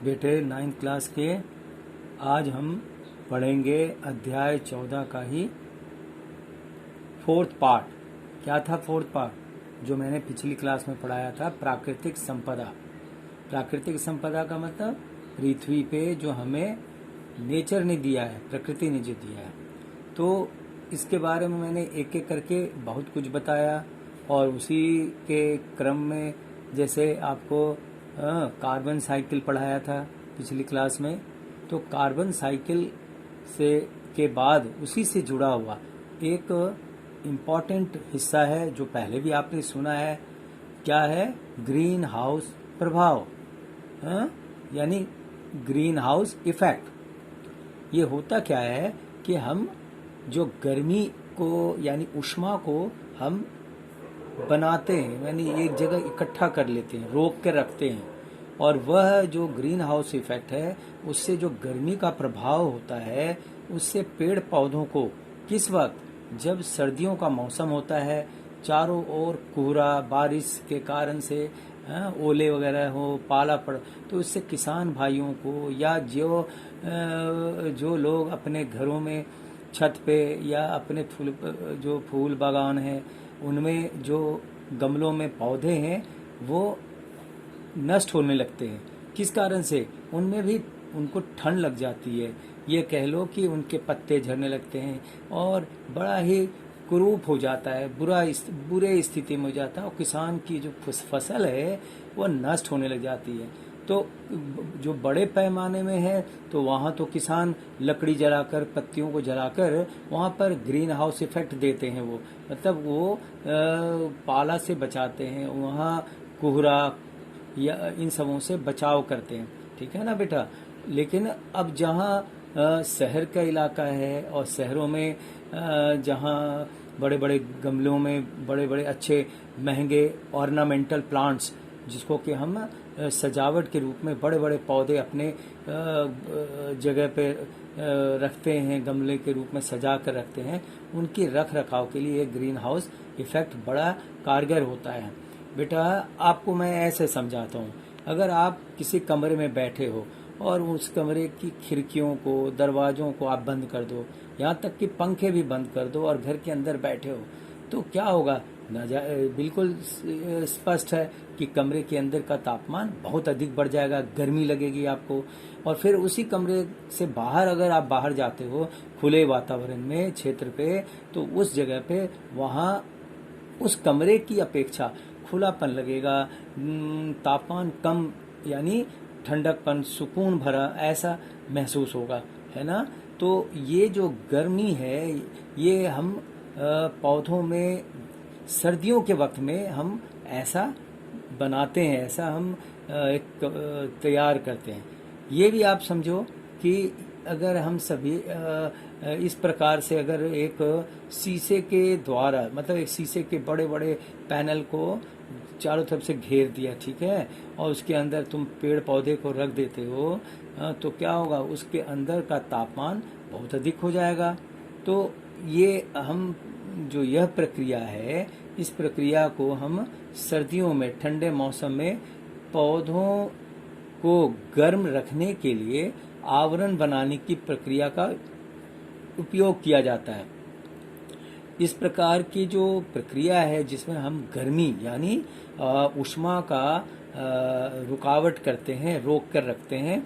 बेटे 9th class के आज हम पढ़ेंगे अध्याय 14 का ही 4th पार्ट। क्या था 4th पार्ट? जो मैंने पिछली क्लास में पढ़ाया था, प्राकृतिक संपदा। प्राकृतिक संपदा का मतलब पृथ्वी पे जो हमें नेचर ने दिया है, प्रकृति ने जो दिया है। तो इसके बारे में मैंने एक एक करके बहुत कुछ बताया और उसी के क्रम में जैसे आपको कार्बन साइकिल पढ़ाया था पिछली क्लास में, तो कार्बन साइकिल से के बाद उसी से जुड़ा हुआ एक इम्पॉर्टेंट हिस्सा है जो पहले भी आपने सुना है। क्या है? ग्रीन हाउस प्रभाव, यानी ग्रीन हाउस इफेक्ट। ये होता क्या है कि हम जो गर्मी को यानी ऊष्मा को हम बनाते हैं, यानी एक जगह इकट्ठा कर लेते हैं, रोक के रखते हैं, और वह जो ग्रीन हाउस इफेक्ट है उससे जो गर्मी का प्रभाव होता है उससे पेड़ पौधों को किस वक्त, जब सर्दियों का मौसम होता है, चारों ओर कोहरा बारिश के कारण से ओले वगैरह हो, पाला पड़, तो इससे किसान भाइयों को या जो लोग अपने घरों में छत पे या अपने जो फूल बागान है उनमें जो गमलों में पौधे हैं वो नष्ट होने लगते हैं। किस कारण से? उनमें भी उनको ठंड लग जाती है, ये कह लो कि उनके पत्ते झड़ने लगते हैं और बड़ा ही कुरूप हो जाता है, बुरे स्थिति में हो जाता है और किसान की जो फसल है वो नष्ट होने लग जाती है। तो जो बड़े पैमाने में है तो वहाँ तो किसान लकड़ी जलाकर, पत्तियों को जलाकर वहाँ पर ग्रीन हाउस इफेक्ट देते हैं। वो मतलब वो पाला से बचाते हैं, वहाँ कोहरा या इन सबों से बचाव करते हैं। ठीक है ना बेटा? लेकिन अब जहाँ शहर का इलाका है और शहरों में जहाँ बड़े बड़े गमलों में बड़े बड़े अच्छे महंगे ऑर्नामेंटल प्लांट्स, जिसको कि हम सजावट के रूप में बड़े बड़े पौधे अपने जगह पे रखते हैं, गमले के रूप में सजा कर रखते हैं, उनकी रख रखाव के लिए ग्रीन हाउस इफेक्ट बड़ा कारगर होता है। बेटा आपको मैं ऐसे समझाता हूँ, अगर आप किसी कमरे में बैठे हो और उस कमरे की खिड़कियों को, दरवाजों को आप बंद कर दो, यहाँ तक कि पंखे भी बंद कर दो और घर के अंदर बैठे हो, तो क्या होगा? बिल्कुल स्पष्ट है कि कमरे के अंदर का तापमान बहुत अधिक बढ़ जाएगा, गर्मी लगेगी आपको। और फिर उसी कमरे से बाहर अगर आप बाहर जाते हो खुले वातावरण में, क्षेत्र पे, तो उस जगह पे वहाँ उस कमरे की अपेक्षा खुलापन लगेगा, तापमान कम, यानी ठंडकपन, सुकून भरा ऐसा महसूस होगा, है ना? तो ये जो गर्मी है ये हम पौधों में सर्दियों के वक्त में हम ऐसा बनाते हैं, ऐसा हम एक तैयार करते हैं। ये भी आप समझो कि अगर हम सभी इस प्रकार से अगर एक शीशे के द्वारा, मतलब एक शीशे के बड़े बड़े पैनल को चारों तरफ से घेर दिया, ठीक है, और उसके अंदर तुम पेड़ पौधे को रख देते हो, तो क्या होगा? उसके अंदर का तापमान बहुत अधिक हो जाएगा। तो ये हम जो यह प्रक्रिया है, इस प्रक्रिया को हम सर्दियों में, ठंडे मौसम में पौधों को गर्म रखने के लिए आवरण बनाने की प्रक्रिया का उपयोग किया जाता है। इस प्रकार की जो प्रक्रिया है जिसमें हम गर्मी यानी ऊष्मा का रुकावट करते हैं, रोक कर रखते हैं,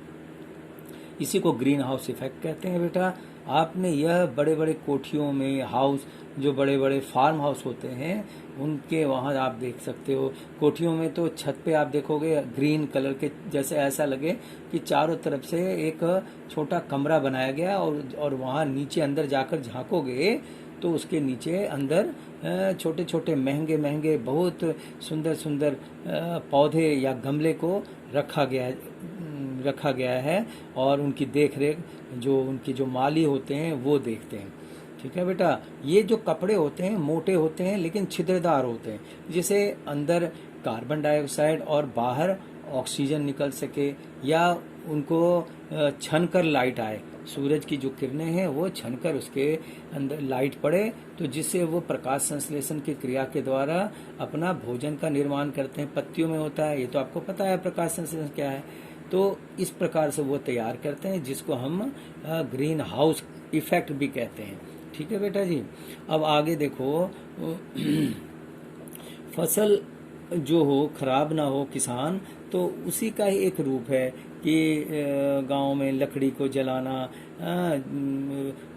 इसी को ग्रीन हाउस इफेक्ट कहते हैं। बेटा आपने यह बड़े बड़े कोठियों में, हाउस, जो बड़े बड़े फार्म हाउस होते हैं उनके वहाँ आप देख सकते हो, कोठियों में तो छत पे आप देखोगे ग्रीन कलर के, जैसे ऐसा लगे कि चारों तरफ से एक छोटा कमरा बनाया गया और वहाँ नीचे अंदर जाकर झांकोगे तो उसके नीचे अंदर छोटे छोटे महंगे महंगे बहुत सुंदर सुंदर पौधे या गमले को रखा गया है और उनकी देख रेख जो उनकी जो माली होते हैं वो देखते हैं। ठीक है बेटा? ये जो कपड़े होते हैं मोटे होते हैं लेकिन छिद्रदार होते हैं, जिसे अंदर कार्बन डाइऑक्साइड और बाहर ऑक्सीजन निकल सके, या उनको छनकर लाइट आए, सूरज की जो किरणें हैं वो छनकर उसके अंदर लाइट पड़े, तो जिससे वो प्रकाश संश्लेषण की क्रिया के द्वारा अपना भोजन का निर्माण करते हैं। पत्तियों में होता है, ये तो आपको पता है प्रकाश संश्लेषण क्या है। तो इस प्रकार से वो तैयार करते हैं, जिसको हम ग्रीन हाउस इफेक्ट भी कहते हैं। ठीक है बेटा जी। अब आगे देखो, फसल जो हो खराब ना हो किसान, तो उसी का ही एक रूप है कि गांव में लकड़ी को जलाना,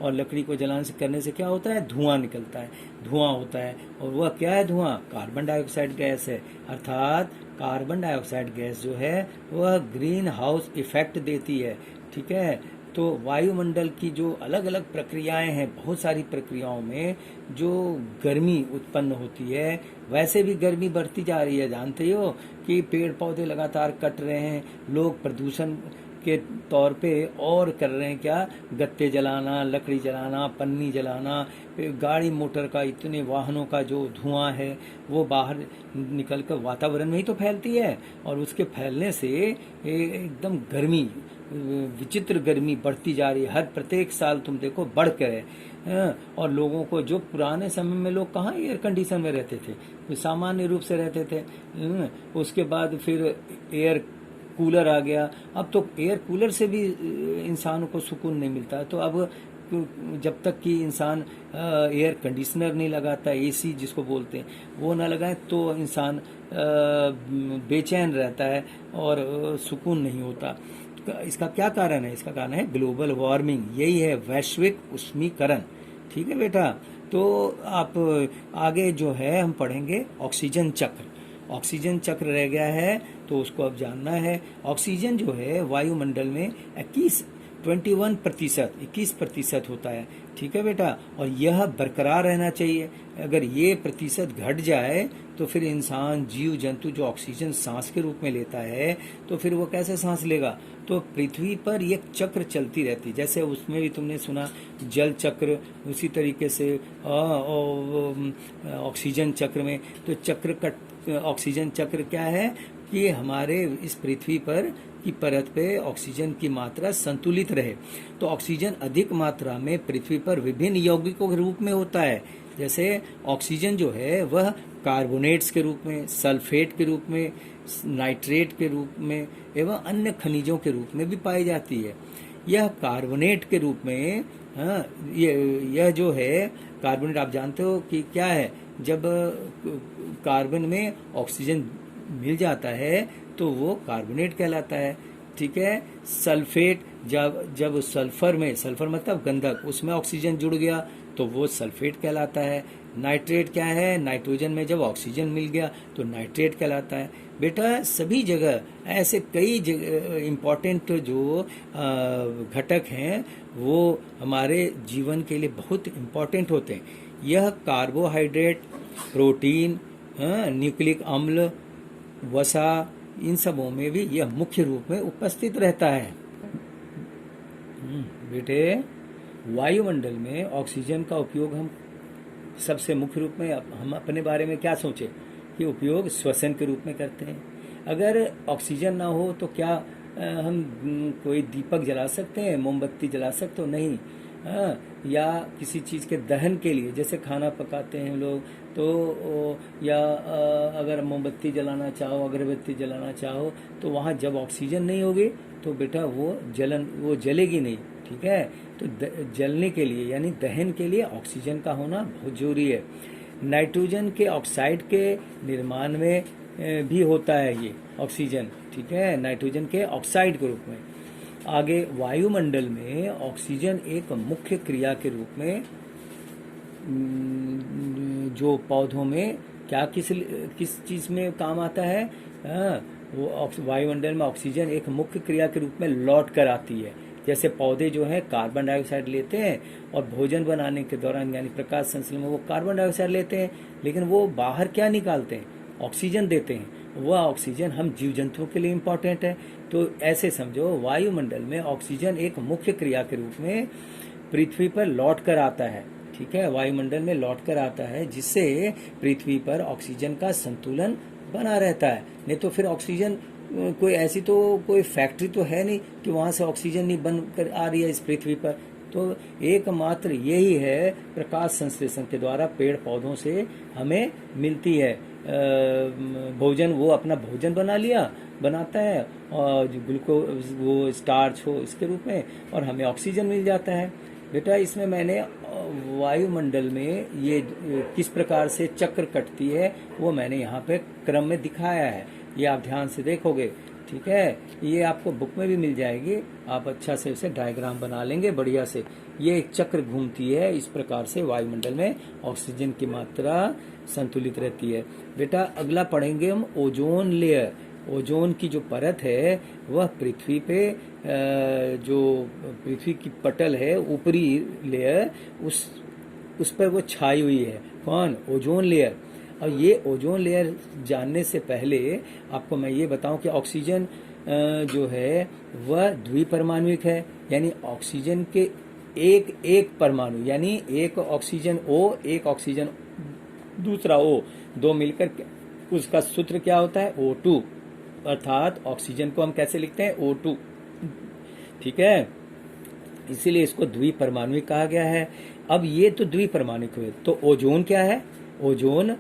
और लकड़ी को जलाने से करने से क्या होता है, धुआं निकलता है, धुआं होता है। और वह क्या है, धुआं कार्बन डाइऑक्साइड गैस है। अर्थात कार्बन डाइऑक्साइड गैस जो है वह ग्रीन हाउस इफेक्ट देती है। ठीक है। तो वायुमंडल की जो अलग अलग प्रक्रियाएं हैं, बहुत सारी प्रक्रियाओं में जो गर्मी उत्पन्न होती है, वैसे भी गर्मी बढ़ती जा रही है। जानते हो कि पेड़ पौधे लगातार कट रहे हैं, लोग प्रदूषण के तौर पे और कर रहे हैं क्या, गत्ते जलाना, लकड़ी जलाना, पन्नी जलाना, गाड़ी मोटर का, इतने वाहनों का जो धुआं है वो बाहर निकलकर वातावरण में ही तो फैलती है, और उसके फैलने से एकदम गर्मी, विचित्र गर्मी बढ़ती जा रही है। हर प्रत्येक साल तुम देखो बढ़ कर है। और लोगों को, जो पुराने समय में लोग कहाँ एयर कंडीशन में रहते थे, सामान्य रूप से रहते थे। उसके बाद फिर एयर कूलर आ गया। अब तो एयर कूलर से भी इंसान को सुकून नहीं मिलता। तो अब जब तक कि इंसान एयर कंडीशनर नहीं लगाता, एसी जिसको बोलते हैं, वो ना लगाए, तो इंसान बेचैन रहता है और सुकून नहीं होता। इसका क्या कारण है? इसका कारण है ग्लोबल वार्मिंग, यही है वैश्विक उष्मीकरण। ठीक है बेटा। तो आप आगे जो है हम पढ़ेंगे ऑक्सीजन चक्र। ऑक्सीजन चक्र रह गया है, तो उसको अब जानना है। ऑक्सीजन जो है वायुमंडल में 21% होता है। ठीक है बेटा। और यह बरकरार रहना चाहिए। अगर ये प्रतिशत घट जाए तो फिर इंसान, जीव जंतु जो ऑक्सीजन सांस के रूप में लेता है, तो फिर वो कैसे सांस लेगा? तो पृथ्वी पर ये चक्र चलती रहती, जैसे उसमें भी तुमने सुना जल चक्र, उसी तरीके से ऑक्सीजन चक्र में। तो चक्र का ऑक्सीजन चक्र क्या है कि हमारे इस पृथ्वी पर की परत पे ऑक्सीजन की मात्रा संतुलित रहे। तो ऑक्सीजन अधिक मात्रा में पृथ्वी पर विभिन्न यौगिकों के रूप में होता है। जैसे ऑक्सीजन जो है वह कार्बोनेट्स के रूप में, सल्फेट के रूप में, नाइट्रेट के रूप में एवं अन्य खनिजों के रूप में भी पाई जाती है। यह कार्बोनेट के रूप में, यह जो है कार्बोनेट, आप जानते हो कि क्या है, जब कार्बन में ऑक्सीजन मिल जाता है तो वो कार्बोनेट कहलाता है। ठीक है। सल्फेट, जब सल्फर में, सल्फर मतलब गंधक, उसमें ऑक्सीजन जुड़ गया तो वो सल्फेट कहलाता है। नाइट्रेट क्या है? नाइट्रोजन में जब ऑक्सीजन मिल गया तो नाइट्रेट कहलाता है। बेटा सभी जगह ऐसे कई इम्पोर्टेंट जो घटक हैं वो हमारे जीवन के लिए बहुत इम्पोर्टेंट होते हैं। यह कार्बोहाइड्रेट, प्रोटीन, न्यूक्लिक अम्ल, वसा, इन सबों में भी यह मुख्य रूप में उपस्थित रहता है। बेटे वायुमंडल में ऑक्सीजन का उपयोग हम सबसे मुख्य रूप में, हम अपने बारे में क्या सोचे कि उपयोग श्वसन के रूप में करते हैं। अगर ऑक्सीजन ना हो तो क्या हम कोई दीपक जला सकते हैं, मोमबत्ती जला सकते हो? नहीं। या किसी चीज़ के दहन के लिए, जैसे खाना पकाते हैं लोग, तो या अगर मोमबत्ती जलाना चाहो, अगरबत्ती जलाना चाहो, तो वहाँ जब ऑक्सीजन नहीं होगी तो बेटा वो जलेगी नहीं। ठीक है। तो जलने के लिए यानी दहन के लिए ऑक्सीजन का होना बहुत जरूरी है। नाइट्रोजन के ऑक्साइड के निर्माण में भी होता है ये ऑक्सीजन। ठीक है। नाइट्रोजन के ऑक्साइड के रूप में। आगे वायुमंडल में ऑक्सीजन एक मुख्य क्रिया के रूप में, जो पौधों में क्या किस चीज में काम आता है, वो वायुमंडल में ऑक्सीजन एक मुख्य क्रिया के रूप में लौट कर आती है। जैसे पौधे जो है कार्बन डाइऑक्साइड लेते हैं और भोजन बनाने के दौरान यानी प्रकाश संश्लेषण में वो कार्बन डाइऑक्साइड लेते हैं, लेकिन वो बाहर क्या निकालते हैं? ऑक्सीजन देते हैं। वह ऑक्सीजन हम जीव जंतुओं के लिए इम्पोर्टेंट है। तो ऐसे समझो वायुमंडल में ऑक्सीजन एक मुख्य क्रिया के रूप में पृथ्वी पर लौट कर आता है। ठीक है। वायुमंडल में लौट कर आता है, जिससे पृथ्वी पर ऑक्सीजन का संतुलन बना रहता है। नहीं तो फिर ऑक्सीजन कोई ऐसी तो कोई फैक्ट्री तो है नहीं कि वहां से ऑक्सीजन नहीं बन कर आ रही है इस पृथ्वी पर। तो एकमात्र यही है प्रकाश संश्लेषण के द्वारा पेड़ पौधों से हमें मिलती है भोजन। वो अपना भोजन बनाता है और जो ग्लूकोज वो स्टार्च हो इसके रूप में, और हमें ऑक्सीजन मिल जाता है। बेटा इसमें मैंने वायुमंडल में ये किस प्रकार से चक्र कटती है वो मैंने यहाँ पे क्रम में दिखाया है, ये आप ध्यान से देखोगे, ठीक है। ये आपको बुक में भी मिल जाएगी, आप अच्छा से उसे डायग्राम बना लेंगे बढ़िया से। ये एक चक्र घूमती है, इस प्रकार से वायुमंडल में ऑक्सीजन की मात्रा संतुलित रहती है। बेटा अगला पढ़ेंगे हम ओजोन लेयर। ओजोन की जो परत है वह पृथ्वी पे जो पृथ्वी की पटल है ऊपरी लेयर उस पर वो छाई हुई है। कौन? Ozone layer. और ये ओजोन लेयर जानने से पहले आपको मैं ये बताऊं कि ऑक्सीजन जो है वह द्विपरमाणुक है, यानी ऑक्सीजन के एक एक परमाणु, यानी एक ऑक्सीजन O एक ऑक्सीजन दूसरा O, दो मिलकर उसका सूत्र क्या होता है? O2। अर्थात ऑक्सीजन को हम कैसे लिखते हैं? O2, ठीक है। इसीलिए इसको द्विपरमाणुक कहा गया है। अब ये तो द्विपरमाणुक हुए, तो ओजोन क्या है? ओजोन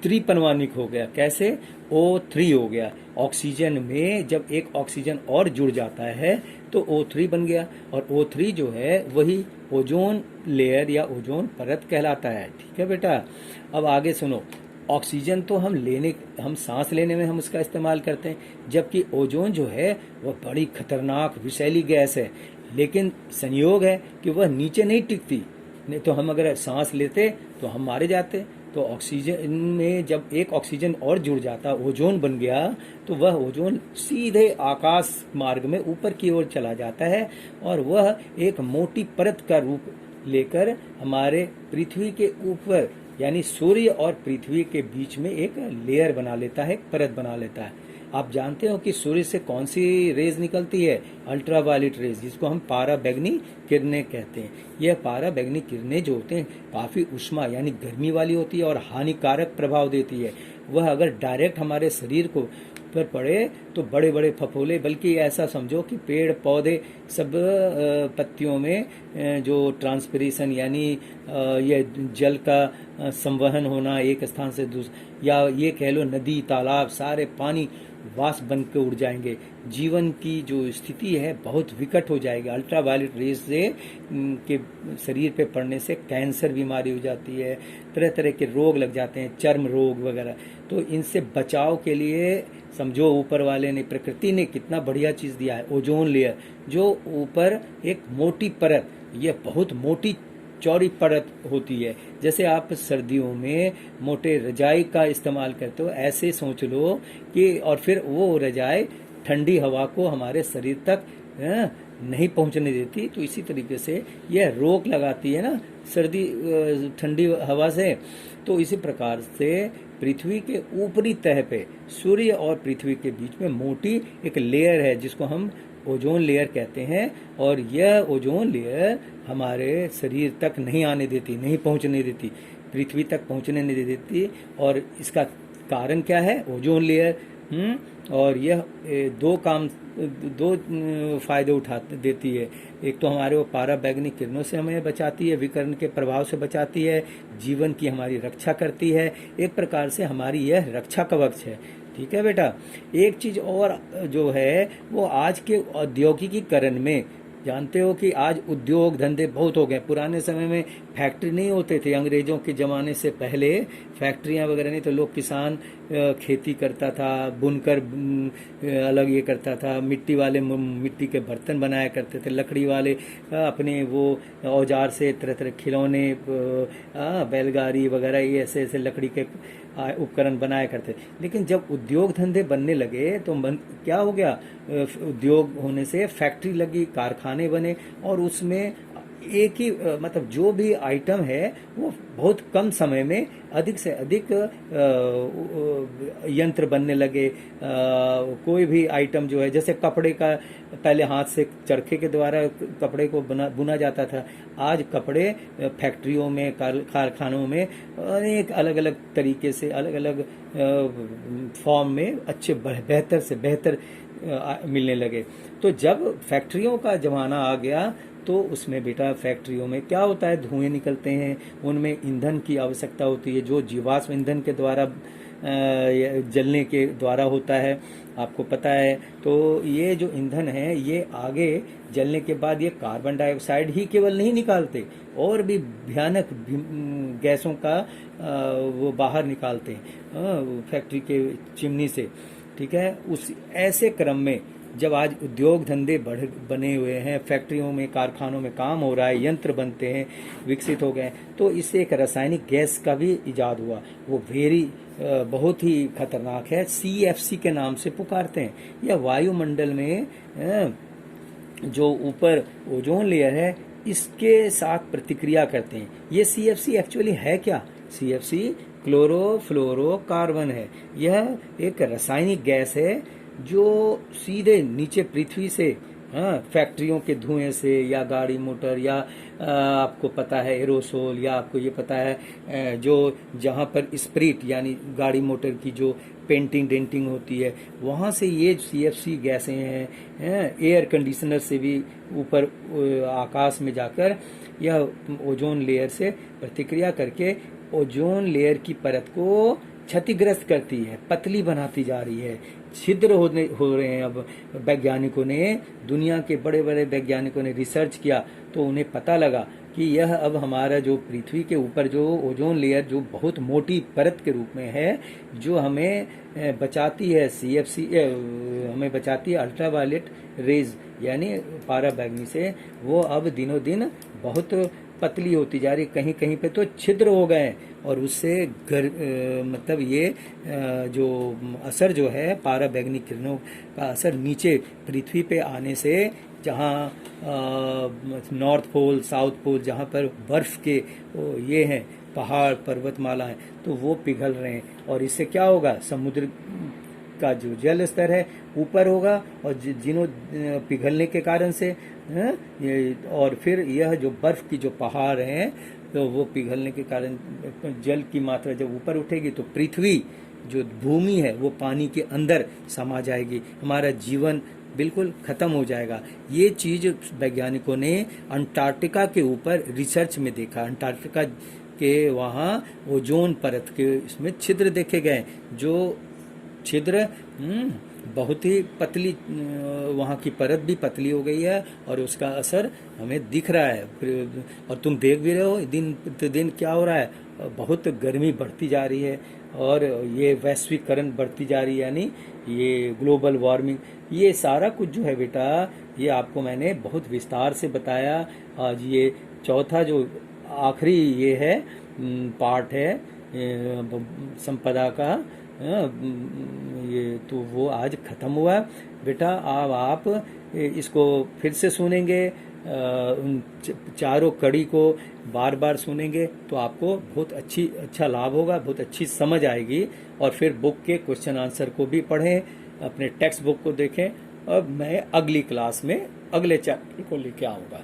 त्रिपरमाणुक हो गया। कैसे? O3 हो गया। ऑक्सीजन में जब एक ऑक्सीजन और जुड़ जाता है तो O3 बन गया, और O3 जो है वही ओजोन लेयर या ओजोन परत कहलाता है, ठीक है बेटा। अब आगे सुनो, ऑक्सीजन तो हम सांस लेने में हम उसका इस्तेमाल करते हैं, जबकि ओजोन जो है वह बड़ी खतरनाक विषैली गैस है, लेकिन संयोग है कि वह नीचे नहीं टिकती। नहीं तो हम अगर सांस लेते तो हम मारे जाते। तो ऑक्सीजन में जब एक ऑक्सीजन और जुड़ जाता, ओजोन बन गया, तो वह ओजोन सीधे आकाश मार्ग में ऊपर की ओर चला जाता है, और वह एक मोटी परत का रूप लेकर हमारे पृथ्वी के ऊपर यानी सूर्य और पृथ्वी के बीच में एक लेयर बना लेता है, परत बना लेता है। आप जानते हो कि सूर्य से कौन सी रेज निकलती है? अल्ट्रावायलेट रेज, जिसको हम पाराबैंगनी किरणें कहते हैं। यह पाराबैंगनी किरणें जो होते हैं काफी उष्मा यानी गर्मी वाली होती है और हानिकारक प्रभाव देती है। वह अगर डायरेक्ट हमारे शरीर को पर पड़े तो बड़े बड़े फफोले, बल्कि ऐसा समझो कि पेड़ पौधे सब पत्तियों में जो ट्रांसपिरेशन यानी ये जल का संवहन होना एक स्थान से दूसरे, या ये कह लो नदी तालाब सारे पानी वाष्प बन के उड़ जाएंगे। जीवन की जो स्थिति है बहुत विकट हो जाएगी। अल्ट्रावायलेट रेज से के शरीर पे पड़ने से कैंसर बीमारी हो जाती है, तरह तरह के रोग लग जाते हैं, चर्म रोग वगैरह। तो इनसे बचाव के लिए समझो ऊपर वाले ने, प्रकृति ने कितना बढ़िया चीज दिया है, ओजोन लेयर, जो ऊपर एक मोटी परत, यह बहुत मोटी चौड़ी परत होती है। जैसे आप सर्दियों में मोटे रजाई का इस्तेमाल करते हो, ऐसे सोच लो कि, और फिर वो रजाई ठंडी हवा को हमारे शरीर तक नहीं पहुंचने देती, तो इसी तरीके से यह रोक लगाती है ना सर्दी ठंडी हवा से। तो इसी प्रकार से पृथ्वी के ऊपरी तह पे सूर्य और पृथ्वी के बीच में मोटी एक लेयर है जिसको हम ओजोन लेयर कहते हैं, और यह ओजोन लेयर हमारे शरीर तक नहीं आने देती, नहीं पहुंचने देती, पृथ्वी तक पहुंचने नहीं देती। और इसका कारण क्या है? Ozone layer. और यह दो फायदे उठा देती है। एक तो हमारे वो पाराबैंगनी किरणों से हमें बचाती है, विकिरण के प्रभाव से बचाती है, जीवन की हमारी रक्षा करती है। एक प्रकार से हमारी यह रक्षा कवच है, ठीक है बेटा। एक चीज और जो है वो आज के औद्योगिकीकरण में, जानते हो कि आज उद्योग धंधे बहुत हो गए। पुराने समय में फैक्ट्री नहीं होते थे, अंग्रेजों के जमाने से पहले फैक्ट्रियां वगैरह नहीं, तो लोग किसान खेती करता था, बुनकर अलग ये करता था, मिट्टी वाले मिट्टी के बर्तन बनाया करते थे, लकड़ी वाले अपने वो औजार से तरह तरह खिलौने, बैलगाड़ी वगैरह ये ऐसे ऐसे लकड़ी के उपकरण बनाया करते। लेकिन जब उद्योग धंधे बनने लगे तो क्या हो गया? उद्योग होने से फैक्ट्री लगी, कारखाने बने, और उसमें एक ही मतलब जो भी आइटम है वो बहुत कम समय में अधिक से अधिक यंत्र बनने लगे। कोई भी आइटम जो है, जैसे कपड़े का पहले हाथ से चरखे के द्वारा कपड़े को बुना जाता था, आज कपड़े फैक्ट्रियों में, कारखानों में अनेक अलग अलग तरीके से, अलग अलग फॉर्म में अच्छे बेहतर से बेहतर मिलने लगे। तो जब फैक्ट्रियों का जमाना आ गया तो उसमें बेटा फैक्ट्रियों में क्या होता है, धुएं निकलते हैं, उनमें ईंधन की आवश्यकता होती है जो जीवाश्म ईंधन के द्वारा जलने के द्वारा होता है, आपको पता है। तो ये जो ईंधन है ये आगे जलने के बाद ये कार्बन डाइऑक्साइड ही केवल नहीं निकालते, और भी भयानक गैसों का वो बाहर निकालते हैं फैक्ट्री के चिमनी से, ठीक है। उस ऐसे क्रम में जब आज उद्योग धंधे बने हुए हैं, फैक्ट्रियों में कारखानों में काम हो रहा है, यंत्र बनते हैं, विकसित हो गए, तो इससे एक रासायनिक गैस का भी इजाद हुआ। वो बहुत ही खतरनाक है, CFC के नाम से पुकारते हैं। यह वायुमंडल में जो ऊपर ओजोन लेयर है इसके साथ प्रतिक्रिया करते हैं। ये CFC एक्चुअली है क्या? CFC क्लोरोफ्लोरोकार्बन है। यह एक रासायनिक गैस है जो सीधे नीचे पृथ्वी से फैक्ट्रियों के धुएं से या गाड़ी मोटर या आपको पता है एरोसोल, या आपको ये पता है जो जहाँ पर स्प्रिट यानी गाड़ी मोटर की जो पेंटिंग डेंटिंग होती है वहाँ से ये CFC गैसें हैं। एयर कंडीशनर से भी ऊपर आकाश में जाकर यह ओजोन लेयर से प्रतिक्रिया करके ओजोन लेयर की परत को क्षतिग्रस्त करती है, पतली बनाती जा रही है, छिद्र हो रहे हैं। अब वैज्ञानिकों ने, दुनिया के बड़े बड़े वैज्ञानिकों ने रिसर्च किया तो उन्हें पता लगा कि यह अब हमारा जो पृथ्वी के ऊपर जो ओजोन लेयर जो बहुत मोटी परत के रूप में है, जो हमें बचाती है CFC, हमें बचाती है अल्ट्रावायलेट रेज यानी पाराबैंगनी से, वो अब दिनों दिन बहुत पतली होती जा रही। कहीं कहीं पे तो छिद्र हो गए और उससे मतलब ये जो असर जो है पाराबैंगनी किरणों का असर नीचे पृथ्वी पे आने से, जहाँ नॉर्थ पोल साउथ पोल जहाँ पर बर्फ के ये हैं पहाड़ पर्वतमाला है, तो वो पिघल रहे हैं। और इससे क्या होगा, समुद्र का जो जल स्तर है ऊपर होगा, और जिनों पिघलने के कारण से और फिर यह जो बर्फ की जो पहाड़ हैं तो वो पिघलने के कारण जल की मात्रा जब ऊपर उठेगी तो पृथ्वी जो भूमि है वो पानी के अंदर समा जाएगी, हमारा जीवन बिल्कुल खत्म हो जाएगा। ये चीज वैज्ञानिकों ने अंटार्कटिका के ऊपर रिसर्च में देखा। अंटार्कटिका के वहाँ ओजोन परत के इसमें छिद्र देखे गए, जो छिद्र बहुत ही पतली, वहाँ की परत भी पतली हो गई है और उसका असर हमें दिख रहा है। और तुम देख भी रहे हो दिन प्रतिदिन क्या हो रहा है, बहुत गर्मी बढ़ती जा रही है और ये वैश्वीकरण बढ़ती जा रही है, यानी ये ग्लोबल वार्मिंग, ये सारा कुछ जो है बेटा ये आपको मैंने बहुत विस्तार से बताया। आज ये चौथा जो आखिरी ये है पार्ट है संपदा का, ये तो वो आज खत्म हुआ बेटा। अब आप इसको फिर से सुनेंगे, उन चारों कड़ी को बार बार सुनेंगे तो आपको बहुत अच्छा लाभ होगा, बहुत अच्छी समझ आएगी। और फिर बुक के क्वेश्चन आंसर को भी पढ़ें, अपने टेक्स्ट बुक को देखें। अब मैं अगली क्लास में अगले चैप्टर को लेके आऊँगा।